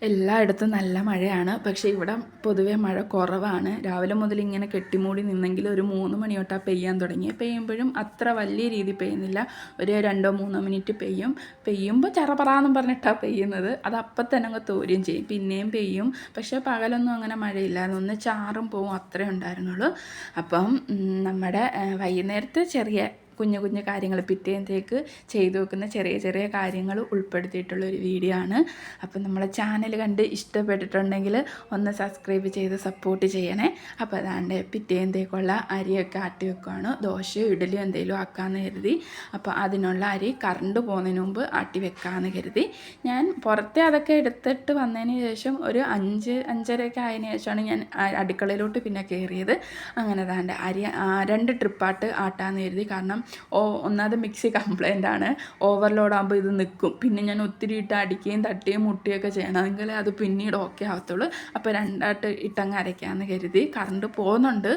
എല്ലായിടത്തും നല്ല മഴയാണ്. പക്ഷേ ഇവിടെ പൊതുവെ മഴ കുറവാണ്. രാവിലെ മുതൽ ഇങ്ങനെ കെട്ടിമൂടി നിന്നെങ്കിൽ ഒരു 3 മണി തൊട്ടാ പെയ്യാൻ തുടങ്ങി. പെയ്യുമ്പോഴും അത്ര വലിയ രീതിയിൽ പെയ്യുന്നില്ല. ഒരു 2-3 മിനിറ്റ് പെയ്യും. പെയ്യുമ്പോൾ ചറപറാന്നും പറഞ്ഞിട്ടാണ് പെയ്യുന്നത്. അത് അപ്പം തന്നെ അങ്ങ് തോരുകയും ചെയ്യും. പിന്നെയും പെയ്യും. പക്ഷേ പകലൊന്നും അങ്ങനെ മഴയില്ലായിരുന്നു. ഒന്ന് ചാറും പോവും അത്രേ ഉണ്ടായിരുന്നുള്ളൂ. അപ്പം നമ്മുടെ വൈകുന്നേരത്ത് ചെറിയ കുഞ്ഞു കുഞ്ഞു കാര്യങ്ങൾ പിറ്റേന്നത്തേക്ക് ചെയ്തു വെക്കുന്ന ചെറിയ ചെറിയ കാര്യങ്ങൾ ഉൾപ്പെടുത്തിയിട്ടുള്ളൊരു വീഡിയോ ആണ്. അപ്പം നമ്മളെ ചാനൽ കണ്ട് ഇഷ്ടപ്പെട്ടിട്ടുണ്ടെങ്കിൽ ഒന്ന് സബ്സ്ക്രൈബ് ചെയ്ത് സപ്പോർട്ട് ചെയ്യണേ. അപ്പോൾ അതാണ്ട് പിറ്റേന്നത്തേക്കുള്ള അരിയൊക്കെ ആട്ടി വെക്കുകയാണ്. ദോശയോ ഇഡലിയോ എന്തെങ്കിലും ആക്കാമെന്ന് കരുതി. അപ്പോൾ അതിനുള്ള അരി കറണ്ട് പോകുന്നതിന് മുമ്പ് ആട്ടി വെക്കാമെന്ന് കരുതി. ഞാൻ പുറത്തെ അതൊക്കെ എടുത്തിട്ട് വന്നതിന് ശേഷം ഒരു 5-5:30 ആയതിനു ശേഷമാണ് ഞാൻ അടുക്കളയിലോട്ട് പിന്നെ കയറിയത്. അങ്ങനെ അതാണ്ട് അരി 2 ട്രിപ്പായിട്ട് ആട്ടാമെന്ന് കരുതി. കാരണം ഒന്നാമത് മിക്സി കംപ്ലൈൻ്റ് ആണ്. ഓവർലോഡ് ആകുമ്പോൾ ഇത് നിൽക്കും. പിന്നെ ഞാൻ ഒത്തിരി ഇട്ട് അടിക്കുകയും തട്ടുകയും മുട്ടുകയൊക്കെ ചെയ്യണമെങ്കിൽ അത് പിന്നീട് ഓക്കെ ആവത്തുള്ളൂ. അപ്പോൾ 2 ഇട്ടങ്ങ് അരയ്ക്കാമെന്ന് കരുതി. കറണ്ട് പോകുന്നുണ്ട്.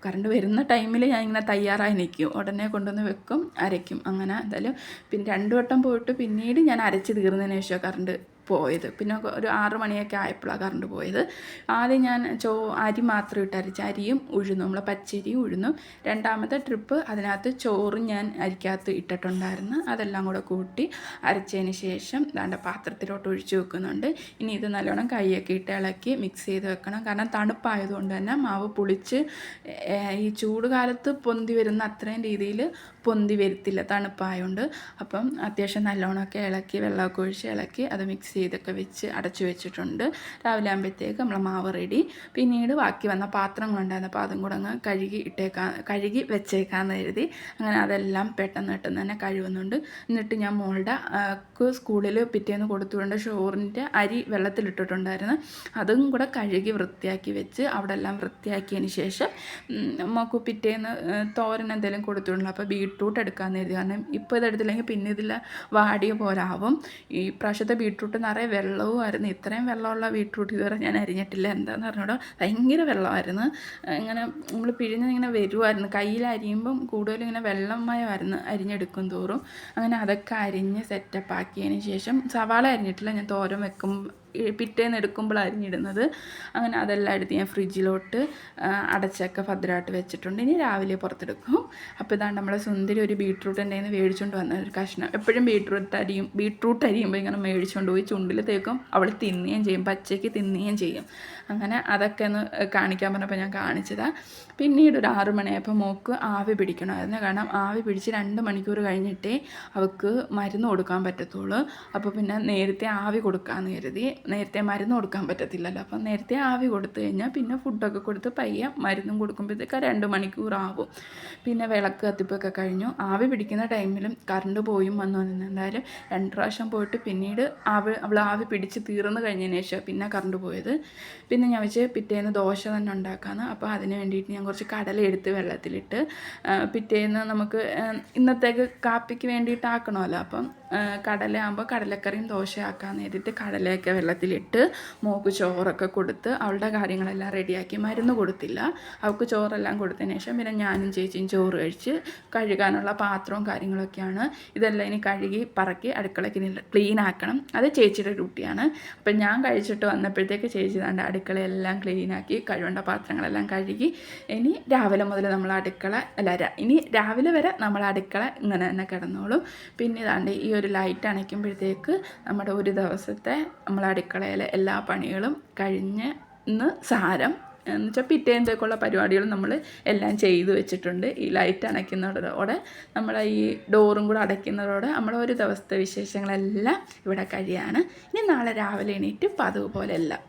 കറണ്ട് വരുന്ന ടൈമിൽ ഞാൻ ഇങ്ങനെ തയ്യാറായി നിൽക്കും. ഉടനെ കൊണ്ടുവന്ന് വെക്കും, അരയ്ക്കും. അങ്ങനെ എന്തായാലും പിന്നെ 2 വട്ടം പോയിട്ട് പിന്നീട് ഞാൻ അരച്ച് തീർന്നതിന് ശേഷം കറണ്ട് പോയത്. പിന്നെ ഒരു 6 മണിയൊക്കെ ആയപ്പോഴാണ് കറണ്ട് പോയത്. ആദ്യം ഞാൻ അരി മാത്രം ഇട്ട് അരച്ച അരിയും ഉഴുന്നും, നമ്മളെ പച്ചരിയും ഉഴുന്നും. 2ാമത്തെ ട്രിപ്പ് അതിനകത്ത് ചോറും ഞാൻ അരിക്കകത്ത് ഇട്ടിട്ടുണ്ടായിരുന്നു. അതെല്ലാം കൂടെ കൂട്ടി അരച്ചതിന് ശേഷം ദാണ്ട പാത്രത്തിലോട്ട് ഒഴിച്ച് വെക്കുന്നുണ്ട്. ഇനി ഇത് നല്ലോണം കൈയൊക്കെ ഇട്ട് ഇളക്കി മിക്സ് ചെയ്ത് വെക്കണം. കാരണം തണുപ്പായതുകൊണ്ട് തന്നെ മാവ് പുളിച്ച് ഈ ചൂട് കാലത്ത് പൊന്തി വരുന്ന അത്രയും രീതിയിൽ പൊന്തി വരത്തില്ല, തണുപ്പായതുകൊണ്ട്. അപ്പം അത്യാവശ്യം നല്ലോണമൊക്കെ ഇളക്കി വെള്ളമൊക്കെ ഒഴിച്ച് ഇളക്കി അത് മിക്സ് ചെയ്തൊക്കെ വെച്ച് അടച്ചു വെച്ചിട്ടുണ്ട്. രാവിലെ ആകുമ്പോഴത്തേക്ക് നമ്മളെ മാവ് റെഡി. പിന്നീട് ബാക്കി വന്ന പാത്രങ്ങളുണ്ടായിരുന്നു. അപ്പോൾ അതും കൂടെ അങ്ങ് കഴുകി വെച്ചേക്കാമെന്ന് കരുതി. അങ്ങനെ അതെല്ലാം പെട്ടെന്ന് തന്നെ കഴുകുന്നുണ്ട്. എന്നിട്ട് ഞാൻ മോളുടെ സ്കൂളിൽ പിറ്റേന്ന് കൊടുത്തുകൊണ്ട് ചോറിൻ്റെ അരി വെള്ളത്തിലിട്ടിട്ടുണ്ടായിരുന്നു. അതും കൂടെ കഴുകി വൃത്തിയാക്കി വെച്ച് അവിടെ എല്ലാം വൃത്തിയാക്കിയതിന് ശേഷം നമുക്ക് പിറ്റേന്ന് തോരൻ എന്തെങ്കിലും കൊടുത്തിട്ടുള്ളൂ. അപ്പോൾ ബീട്രൂട്ട് എടുക്കാമെന്ന് കരുതി. കാരണം ഇപ്പോൾ ഇതെടുത്തില്ലെങ്കിൽ പിന്നെ ഇതിൽ വാടിയ പോലാവും. ഈ പ്രാവശ്യത്തെ ബീട്രൂട്ട് നിറയെ വെള്ളവുമായിരുന്നു. ഇത്രയും വെള്ളമുള്ള ബീട്രൂട്ട് ഇതുവരെ ഞാൻ അരിഞ്ഞിട്ടില്ല. എന്താണെന്ന് പറഞ്ഞൂടെ, ഭയങ്കര വെള്ളമായിരുന്നു. ഇങ്ങനെ നമ്മൾ പിഴിഞ്ഞിങ്ങനെ വരുമായിരുന്നു. കയ്യിൽ അരിയുമ്പം കൂടുതലും ഇങ്ങനെ വെള്ളമയമായിരുന്നു അരിഞ്ഞെടുക്കും തോറും. അങ്ങനെ അതൊക്കെ അരിഞ്ഞ് സെറ്റപ്പ് ആക്കിയതിന് ശേഷം സവാള അരിഞ്ഞിട്ടില്ല. ഞാൻ തോരൻ പിറ്റേന്ന് എടുക്കുമ്പോൾ അരിഞ്ഞിടുന്നത്. അങ്ങനെ അതെല്ലാം എടുത്ത് ഞാൻ ഫ്രിഡ്ജിലോട്ട് അടച്ചൊക്കെ ഭദ്രമായിട്ട് വെച്ചിട്ടുണ്ട്. ഇനി രാവിലെ പുറത്തെടുക്കും. അപ്പോൾ ഇതാണ് നമ്മളെ സുന്ദരി ഒരു ബീട്രൂട്ട് എൻ്റെ കയ്യിൽ നിന്ന് മേടിച്ചുകൊണ്ട് വന്ന ഒരു കഷ്ണം. എപ്പോഴും ബീട്രൂട്ട് അരിയുമ്പോൾ ഇങ്ങനെ മേടിച്ചുകൊണ്ട് പോയി ചുണ്ടിൽ തേക്കും. അവൾ തിന്നുകയും ചെയ്യും, പച്ചയ്ക്ക് തിന്നുകയും ചെയ്യും. അങ്ങനെ അതൊക്കെ ഒന്ന് കാണിക്കാൻ പറഞ്ഞപ്പോൾ ഞാൻ കാണിച്ചതാണ്. പിന്നീട് ഒരു 6 മണിയായപ്പോൾ മോൾക്ക് ആവി പിടിക്കണമായിരുന്നു. കാരണം ആവി പിടിച്ച് 2 മണിക്കൂർ കഴിഞ്ഞിട്ടേ അവൾക്ക് മരുന്ന് കൊടുക്കാൻ പറ്റത്തുള്ളൂ. അപ്പോൾ പിന്നെ നേരത്തെ ആവി കൊടുക്കാമെന്ന് കരുതി. നേരത്തെ മരുന്ന് കൊടുക്കാൻ പറ്റത്തില്ലല്ലോ. അപ്പം നേരത്തെ ആവി കൊടുത്തു കഴിഞ്ഞാൽ പിന്നെ ഫുഡൊക്കെ കൊടുത്ത് പയ്യെ മരുന്നും കൊടുക്കുമ്പോഴത്തേക്ക് 2 മണിക്കൂറാവും. പിന്നെ വിളക്ക് കത്തിപ്പൊക്കെ കഴിഞ്ഞു. ആവി പിടിക്കുന്ന ടൈമിലും കറണ്ട് പോയും വന്നു നിന്ന്. എന്തായാലും 2 പ്രാവശ്യം പോയിട്ട് പിന്നീട് അവൾ ആവി പിടിച്ച് തീർന്നു കഴിഞ്ഞതിന് ശേഷം പിന്നെ കറണ്ട് പോയത്. പിന്നെ ഞാൻ വെച്ച് പിറ്റേന്ന് ദോശ തന്നെ ഉണ്ടാക്കാമെന്ന്. അപ്പോൾ അതിന് വേണ്ടിയിട്ട് ഞാൻ കുറച്ച് കടല എടുത്ത് വെള്ളത്തിലിട്ട് പിറ്റേന്ന് നമുക്ക് ഇന്നത്തേക്ക് കാപ്പിക്ക് വേണ്ടിയിട്ട് ആക്കണമല്ലോ. അപ്പം കടലയാകുമ്പോൾ കടലക്കറിയും ദോശയാക്കാമെന്ന് കരുതിയിട്ട് കടലയൊക്കെ വെള്ളത്തിലിട്ട് മോൾക്ക് ചോറൊക്കെ കൊടുത്ത് അവളുടെ കാര്യങ്ങളെല്ലാം റെഡിയാക്കി. മരുന്ന് കൊടുത്തില്ല. അവൾക്ക് ചോറെല്ലാം കൊടുത്തതിന് ശേഷം പിന്നെ ഞാനും ചേച്ചിയും ചോറ് കഴിച്ച് കഴുകാനുള്ള പാത്രവും കാര്യങ്ങളൊക്കെയാണ്. ഇതെല്ലാം ഇനി കഴുകി പറക്കി അടുക്കളയ്ക്ക് ക്ലീൻ ആക്കണം. അത് ചേച്ചിയുടെ ഡ്യൂട്ടിയാണ്. അപ്പം ഞാൻ കഴിച്ചിട്ട് വന്നപ്പോഴത്തേക്ക് ചേച്ചി താണ്ട് അടുക്കളയെല്ലാം ക്ലീനാക്കി കഴുകേണ്ട പാത്രങ്ങളെല്ലാം കഴുകി. ഇനി രാവിലെ മുതൽ നമ്മൾ ഇനി രാവിലെ വരെ നമ്മൾ അടുക്കള ഇങ്ങനെ തന്നെ കിടന്നോളും. പിന്നെ ഇതാണ്ട് ഈ ഒരു ലൈറ്റ് അണയ്ക്കുമ്പോഴത്തേക്ക് നമ്മുടെ ഒരു ദിവസത്തെ നമ്മൾ അടുക്കളയിലെ എല്ലാ പണികളും കഴിഞ്ഞെന്ന് സാരം. എന്ന് വെച്ചാൽ പിറ്റേന്നത്തേക്കുള്ള പരിപാടികൾ നമ്മൾ എല്ലാം ചെയ്തു വെച്ചിട്ടുണ്ട്. ഈ ലൈറ്റ് അണയ്ക്കുന്നതോടെ നമ്മളെ ഈ ഡോറും കൂടെ അടയ്ക്കുന്നതോടെ നമ്മളെ ഒരു ദിവസത്തെ വിശേഷങ്ങളെല്ലാം ഇവിടെ കഴിയാണ്. ഇനി നാളെ രാവിലെ എണീറ്റ് പതിവ് പോലെ എല്ലാം